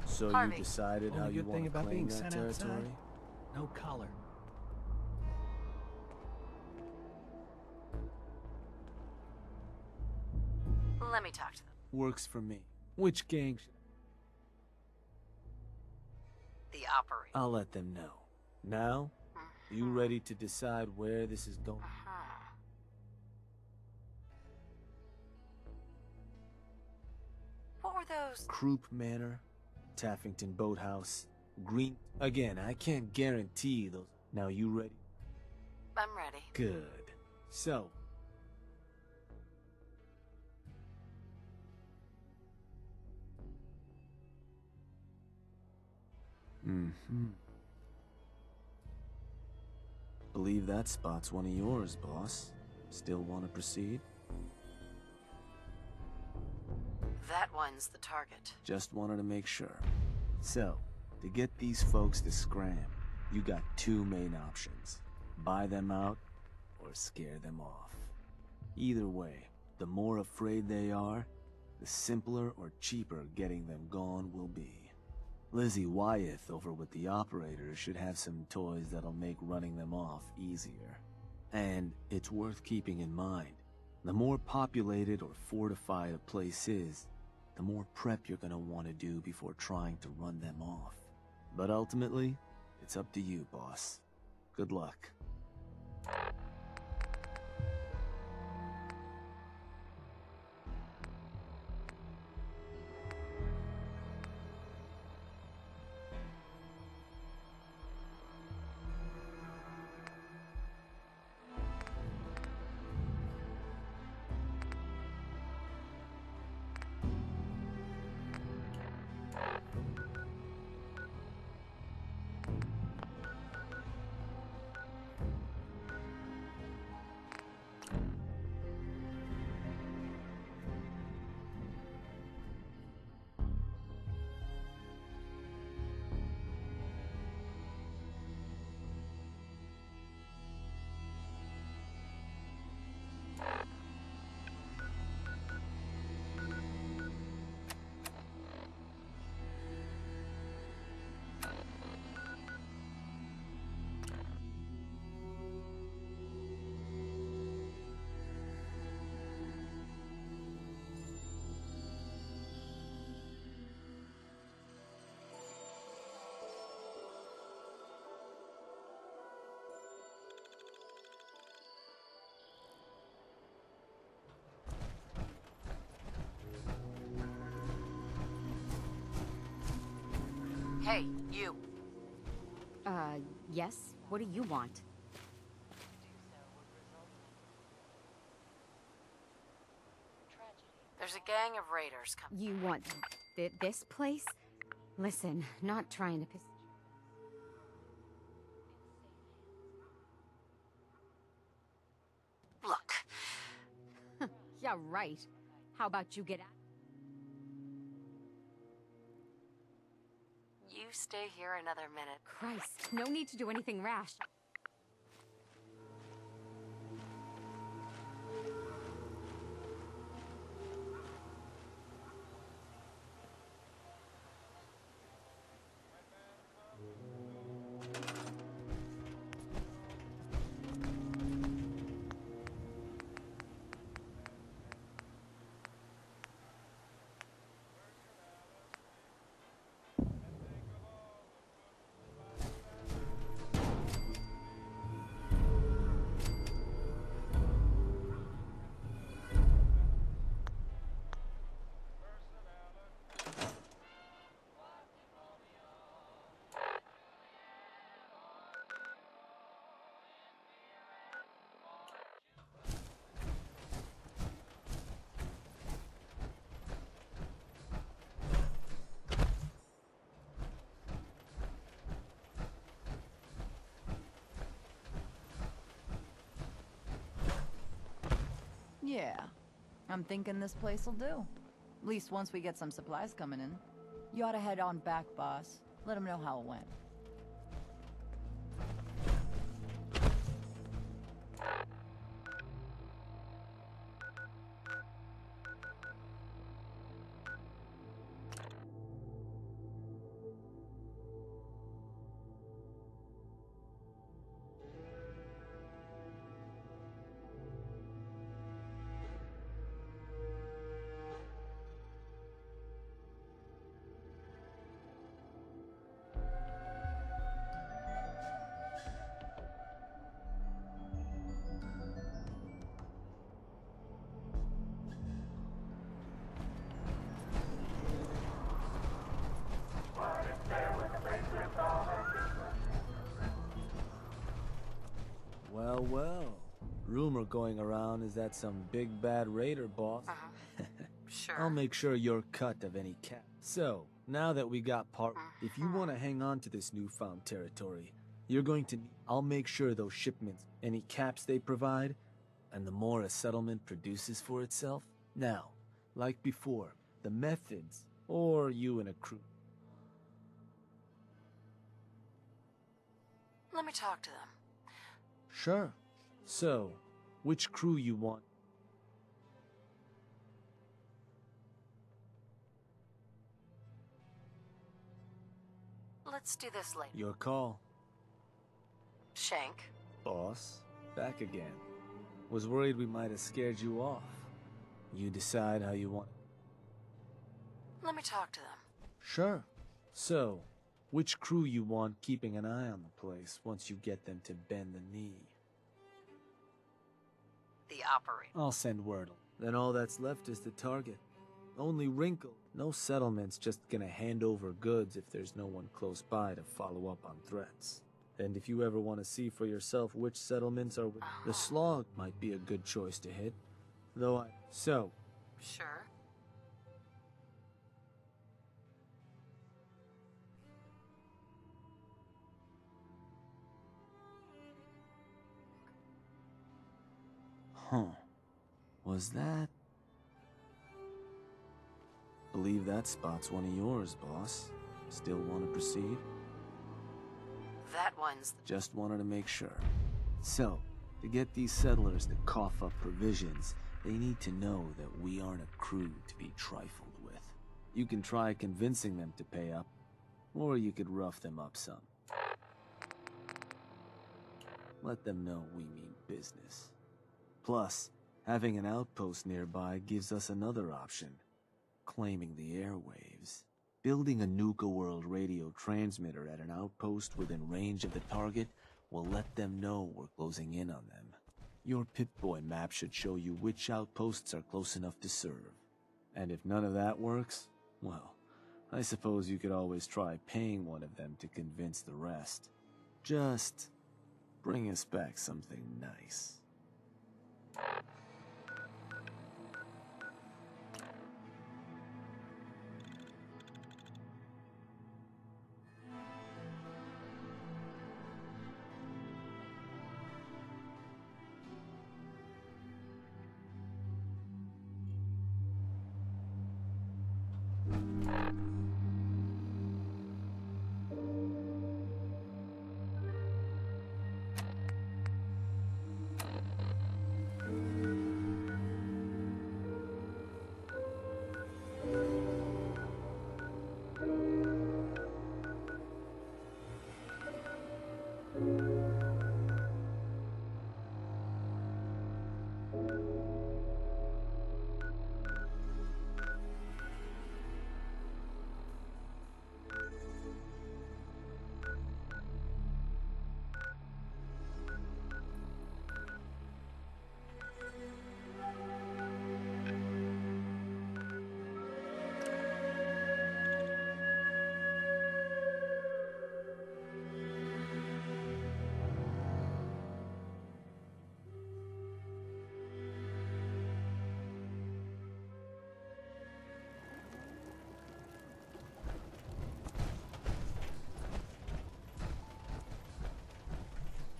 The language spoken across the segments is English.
So Harvey. you decided how Only you good want thing to about claim being that sent territory? outside, no collar. Let me talk to them. Works for me. Which gang? The operator. I'll let them know. Now, you ready to decide where this is going? What were those? Croup Manor, Taffington Boathouse, Green... Again, I can't guarantee those... Now you ready? I'm ready. Good. So... Believe that spot's one of yours, boss. Still want to proceed? That one's the target. Just wanted to make sure. So, to get these folks to scram, you got two main options. Buy them out, or scare them off. Either way, the more afraid they are, the simpler or cheaper getting them gone will be. Lizzie Wyeth over with the operators should have some toys that'll make running them off easier. And it's worth keeping in mind, the more populated or fortified a place is, the more prep you're gonna want to do before trying to run them off. But ultimately, it's up to you, boss. Good luck. Hey, you. Yes? What do you want? There's a gang of raiders coming. You want this place? Listen, not trying to piss... Look, Yeah, right. How about you get out? you stay here another minute. Christ, no need to do anything rash. Yeah, I'm thinking this place'll do. At least once we get some supplies coming in. You ought to head on back, boss. Let them know how it went. report going around is that some big bad raider boss. Sure. I'll make sure you're cut of any cap. So, now that we got if you want to hang on to this newfound territory, you're going to I'll make sure those shipments, any caps they provide, and the more a settlement produces for itself. Now, like before, the methods, or you and a crew. Let me talk to them. Sure. So, which crew you want? Let's do this later. Your call. Shank. Boss, back again. Was worried we might have scared you off. You decide how you want. Let me talk to them. Sure. So, which crew you want keeping an eye on the place once you get them to bend the knee? The operator. I'll send word. Then all that's left is the target. Only wrinkle. No settlement's just gonna hand over goods if there's no one close by to follow up on threats. And if you ever want to see for yourself which settlements are the slog might be a good choice to hit. So, Sure. huh. Was that? Believe that spot's one of yours, boss. Still want to proceed? That one's Just wanted to make sure. So, to get these settlers to cough up provisions, they need to know that we aren't a crew to be trifled with. You can try convincing them to pay up, or you could rough them up some. Let them know we mean business. Plus, having an outpost nearby gives us another option. Claiming the airwaves. Building a Nuka World radio transmitter at an outpost within range of the target will let them know we're closing in on them. Your Pip-Boy map should show you which outposts are close enough to serve. And if none of that works, well, I suppose you could always try paying one of them to convince the rest. Just bring us back something nice.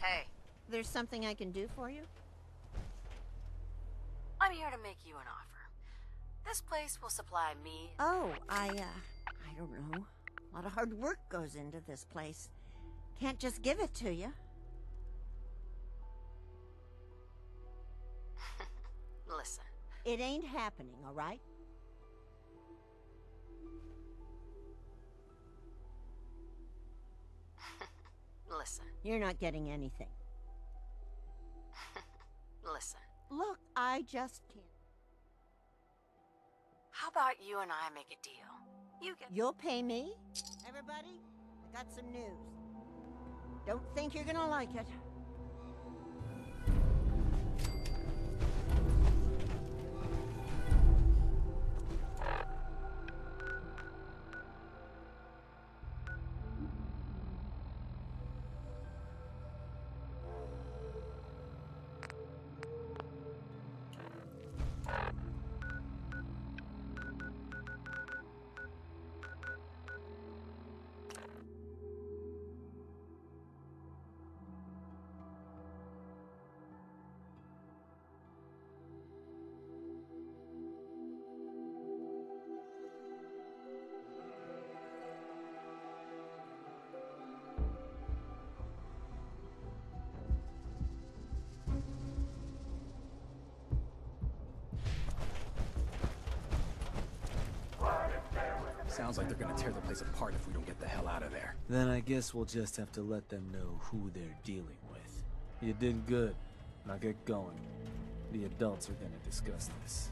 Hey, There's something I can do for you? I'm here to make you an offer. This place will supply me. Oh, I don't know. A lot of hard work goes into this place. Can't just give it to you. Listen, It ain't happening, all right? listen, You're not getting anything. listen. Look, I just can't. How about you and I make a deal? You get. You'll pay me? Everybody, I got some news. Don't think you're gonna like it. Sounds like they're gonna tear the place apart if we don't get the hell out of there. Then I guess we'll just have to let them know who they're dealing with. You did good. Now get going. The adults are gonna discuss this.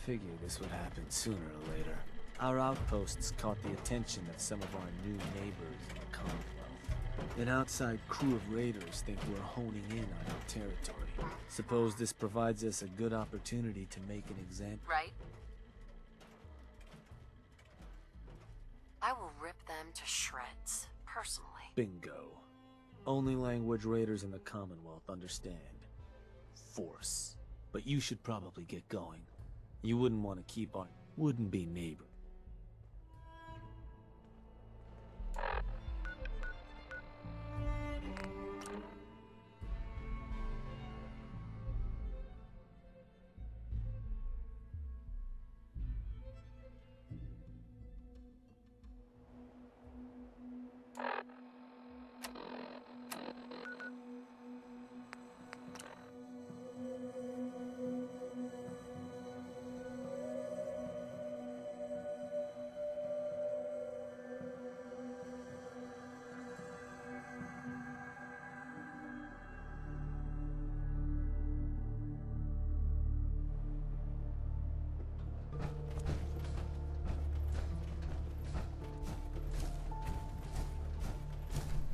Figured this would happen sooner or later. Our outposts caught the attention of some of our new neighbors in the Commonwealth. An outside crew of raiders think we're honing in on our territory. Suppose this provides us a good opportunity to make an example. Right? I will rip them to shreds, personally. Bingo. Only language raiders in the Commonwealth understand. Force. But you should probably get going. You wouldn't want to keep on... Wouldn't be neighbor.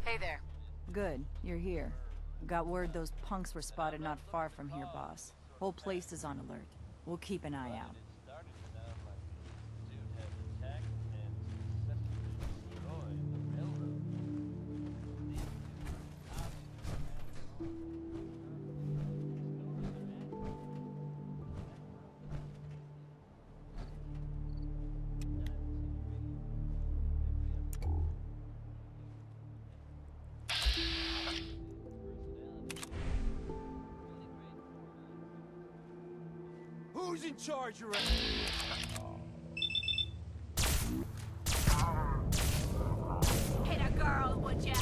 Hey there. Good, you're here. Got word those punks were spotted not far from here, boss. Whole place is on alert. We'll keep an eye out. Who's in charge around? Hit a girl, would ya?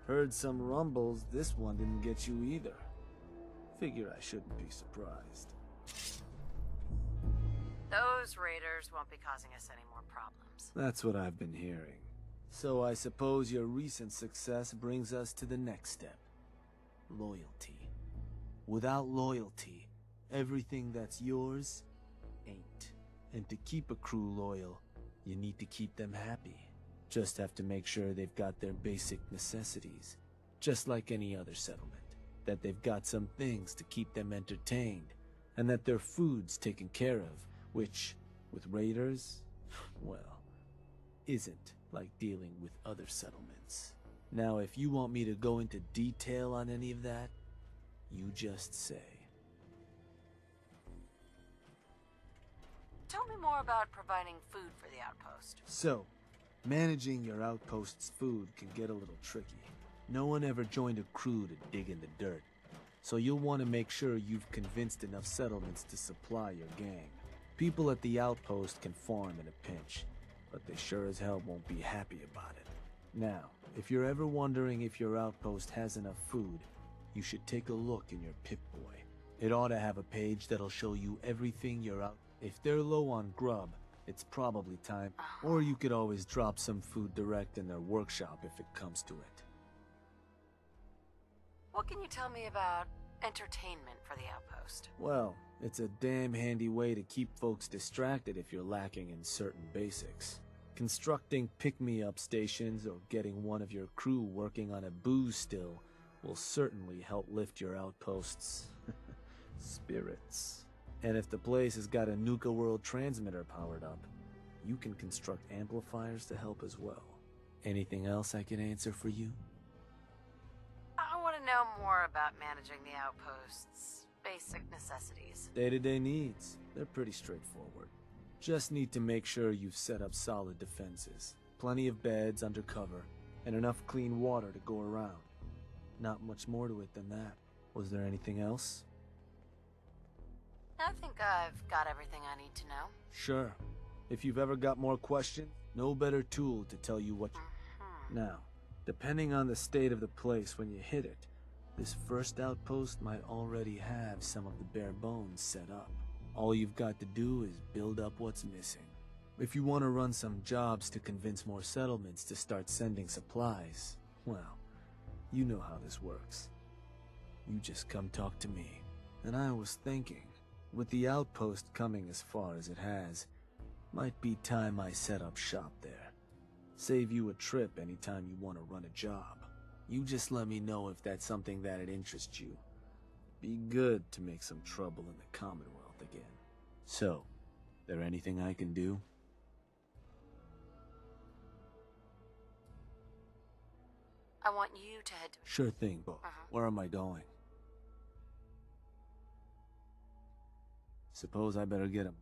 Heard some rumbles, this one didn't get you either. Figure I shouldn't be surprised. Those raiders won't be causing us any more problems. That's what I've been hearing. So I suppose your recent success brings us to the next step. Loyalty. Without loyalty, everything that's yours ain't. And to keep a crew loyal, you need to keep them happy. Just have to make sure they've got their basic necessities, just like any other settlement. That they've got some things to keep them entertained, and that their food's taken care of, which, with raiders, well, isn't like dealing with other settlements. Now, if you want me to go into detail on any of that, you just say. Tell me more about providing food for the outpost. So, managing your outpost's food can get a little tricky. No one ever joined a crew to dig in the dirt, so you'll want to make sure you've convinced enough settlements to supply your gang. People at the outpost can farm in a pinch, but they sure as hell won't be happy about it. Now, if you're ever wondering if your outpost has enough food, you should take a look in your Pip-Boy. It ought to have a page that'll show you everything you're out. If they're low on grub, it's probably time, or you could always drop some food direct in their workshop if it comes to it. What can you tell me about entertainment for the outpost? Well, it's a damn handy way to keep folks distracted if you're lacking in certain basics. Constructing pick-me-up stations or getting one of your crew working on a booze still will certainly help lift your outpost's spirits. And if the place has got a Nuka World transmitter powered up, you can construct amplifiers to help as well. Anything else I can answer for you? I want to know more about managing the outpost's basic necessities. Day-to-day needs. They're pretty straightforward. Just need to make sure you've set up solid defenses, plenty of beds under cover, and enough clean water to go around. Not much more to it than that. Was there anything else? I think I've got everything I need to know. Sure. If you've ever got more questions, no better tool to tell you what Now, depending on the state of the place when you hit it, this first outpost might already have some of the bare bones set up. All you've got to do is build up what's missing. If you want to run some jobs to convince more settlements to start sending supplies, well, you know how this works. You just come talk to me. And I was thinking, with the outpost coming as far as it has, might be time I set up shop there. Save you a trip anytime you want to run a job. You just let me know if that's something that'd interest you. Be good to make some trouble in the Commonwealth again. So, there anything I can do? I want you to head to... Sure thing, Bo. Where am I going? Suppose I better get him.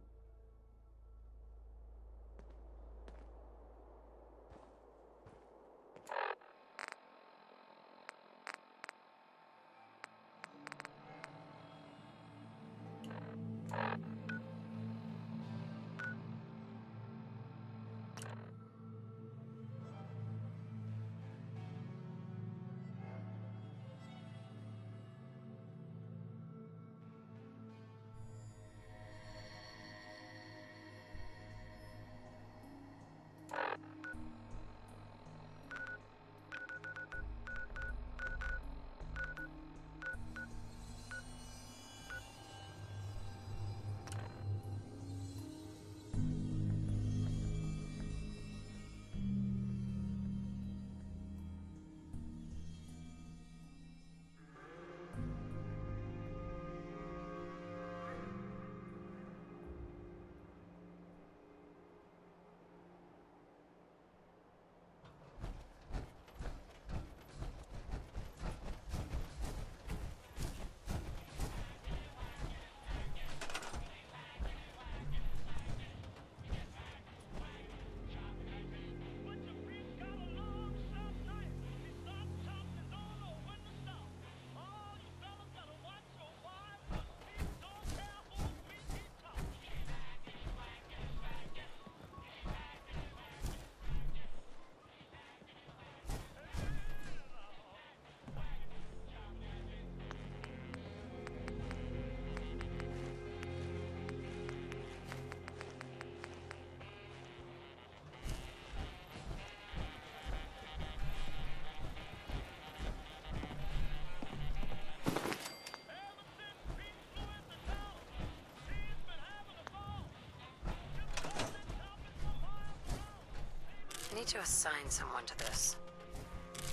need to assign someone to this.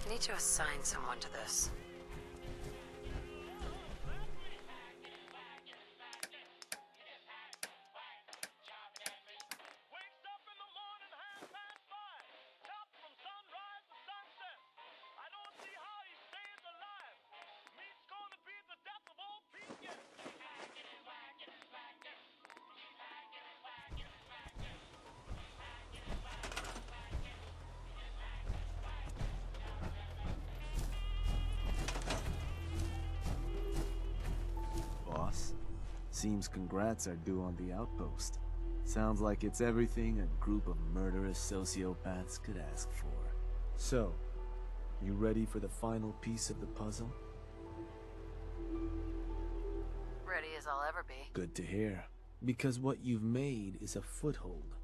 I need to assign someone to this. Boss, seems congrats are due on the outpost. Sounds like it's everything a group of murderous sociopaths could ask for. So, you ready for the final piece of the puzzle? Ready as I'll ever be. Good to hear. Because what you've made is a foothold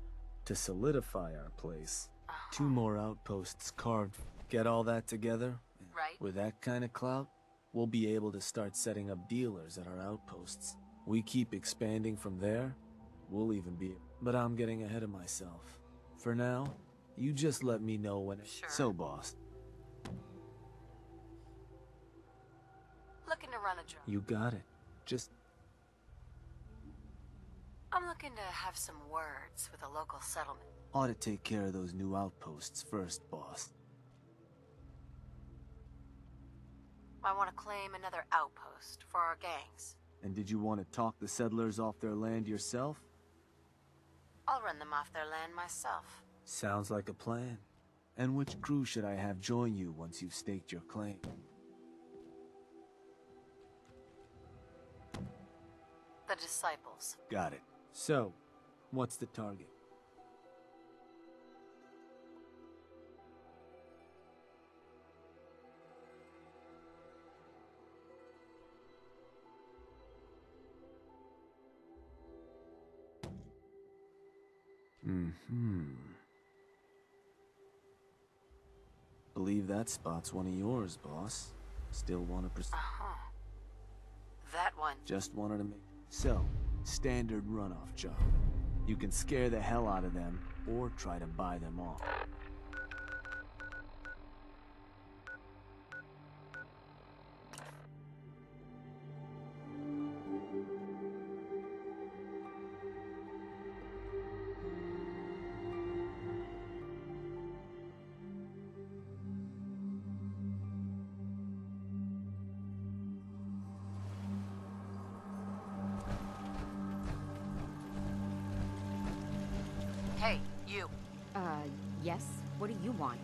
to solidify our place. 2 more outposts carved. Get all that together? Right. With that kind of clout, we'll be able to start setting up dealers at our outposts. We keep expanding from there, we'll even be... But I'm getting ahead of myself. For now, you just let me know when... Sure. So, boss. Looking to run a drone. You got it. Just... I'm looking to have some words with a local settlement. ought to take care of those new outposts first, boss. I want to claim another outpost for our gangs. And did you want to talk the settlers off their land yourself? I'll run them off their land myself. Sounds like a plan. And which crew should I have join you once you've staked your claim? The disciples. Got it. So, what's the target? Believe that spot's one of yours, boss. Still want to pursue? That one. Just wanted to make... So, standard runoff job. You can scare the hell out of them, or try to buy them off. Hey, you. Yes? What do you want?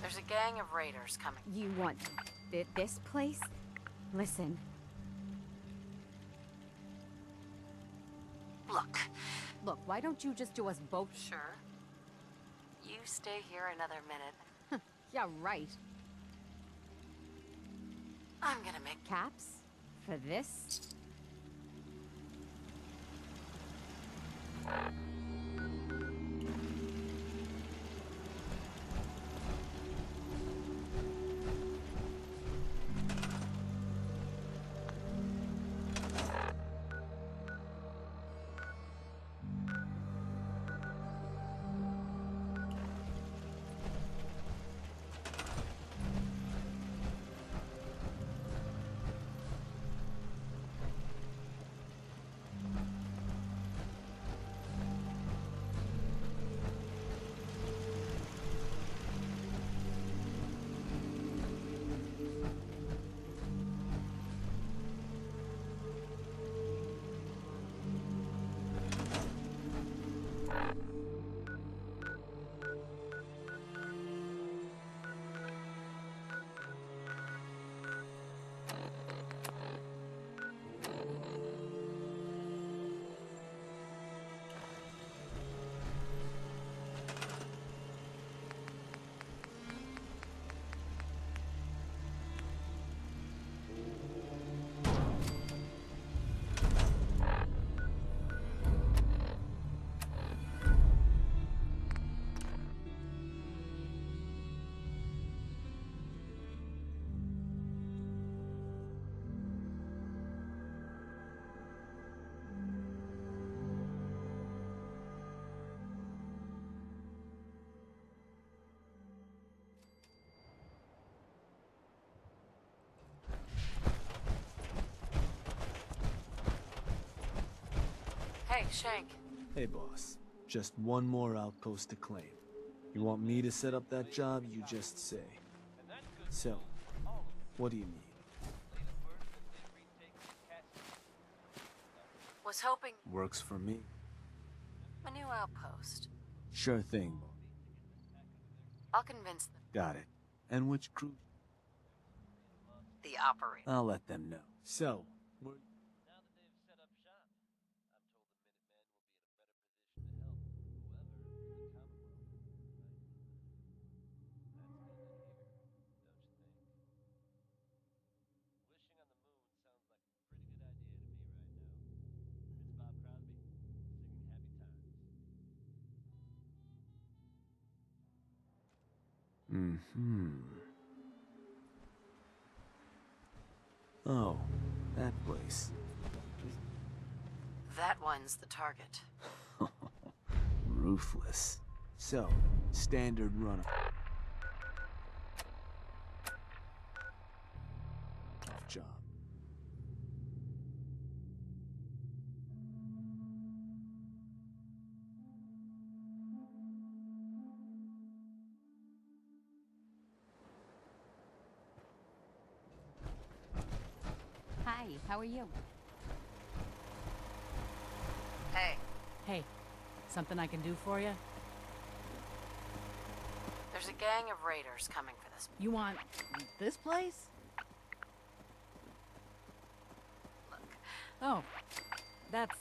There's a gang of raiders coming. You want this place? Listen, Look, why don't you just do us both? sure. You stay here another minute. Yeah, right. I'm gonna make... Caps? For this? Hey, Shank. Hey, boss. Just one more outpost to claim. You want me to set up that job, you just say. So, what do you need? Was hoping Works for me. a new outpost. Sure thing. I'll convince them. Got it. And which crew? The operator. I'll let them know. So, we're... Oh, that place. That one's the target. Ruthless. So, standard run. Tough job. Hi, how are you? Hey, Hey, something I can do for you? there's a gang of raiders coming for this. You want this place? Look, Oh, that's...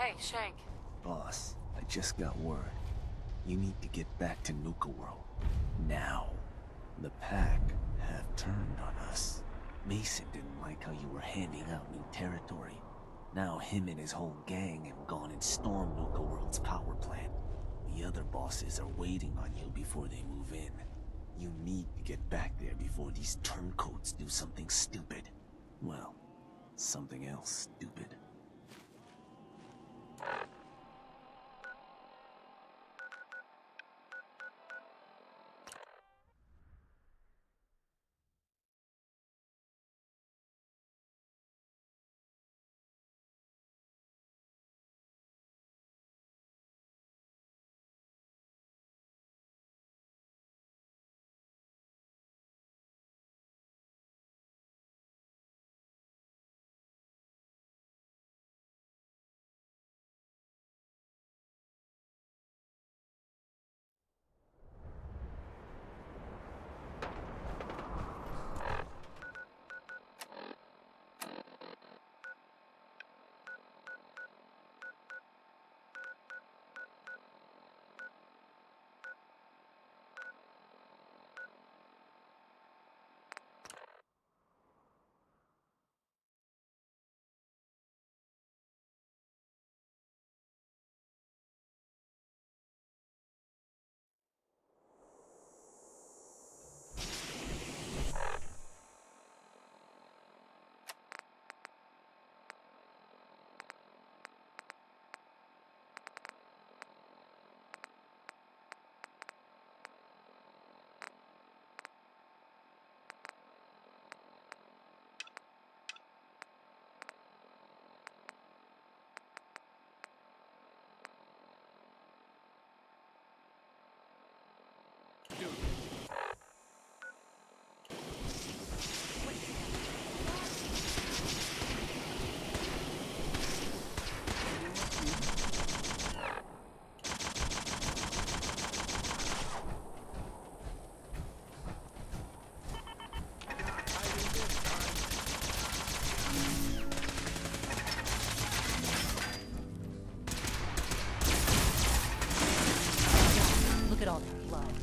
hey, Shank. Boss, I just got word. You need to get back to Nuka World. Now. The Pack have turned on us. Mason didn't like how you were handing out new territory. Now him and his whole gang have gone and stormed Nuka World's power plant. The other bosses are waiting on you before they move in. You need to get back there before these turncoats do something stupid. Well, something else stupid. blood.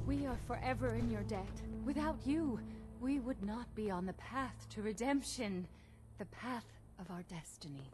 We are forever in your debt. Without you, we would not be on the path to redemption. The path of our destiny.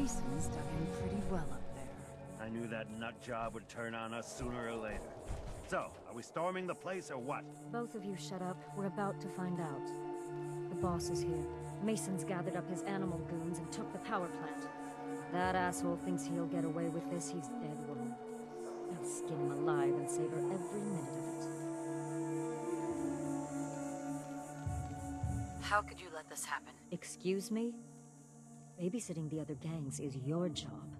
Mason's dug in pretty well up there. I knew that nut job would turn on us sooner or later. So, are we storming the place or what? Both of you shut up. We're about to find out. The boss is here. Mason's gathered up his animal goons and took the power plant. That asshole thinks he'll get away with this. He's dead wrong. I'll skin him alive and savor every minute of it. How could you let this happen? Excuse me? Babysitting the other gangs is your job.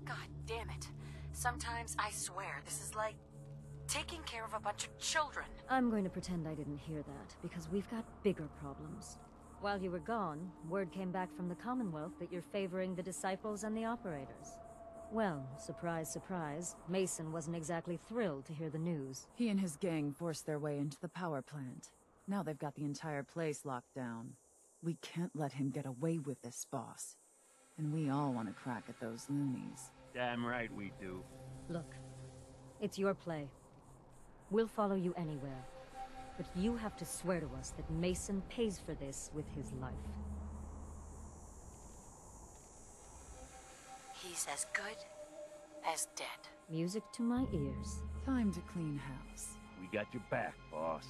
God damn it. Sometimes I swear this is like taking care of a bunch of children. I'm going to pretend I didn't hear that, because we've got bigger problems. While you were gone, word came back from the Commonwealth that you're favoring the Disciples and the Operators. Well, surprise, surprise, Mason wasn't exactly thrilled to hear the news. He and his gang forced their way into the power plant. Now they've got the entire place locked down. We can't let him get away with this, boss. And we all want to crack at those loonies. Damn right we do. Look, it's your play. We'll follow you anywhere. But you have to swear to us that Mason pays for this with his life. He's as good as dead. Music to my ears. Time to clean house. We got your back, boss.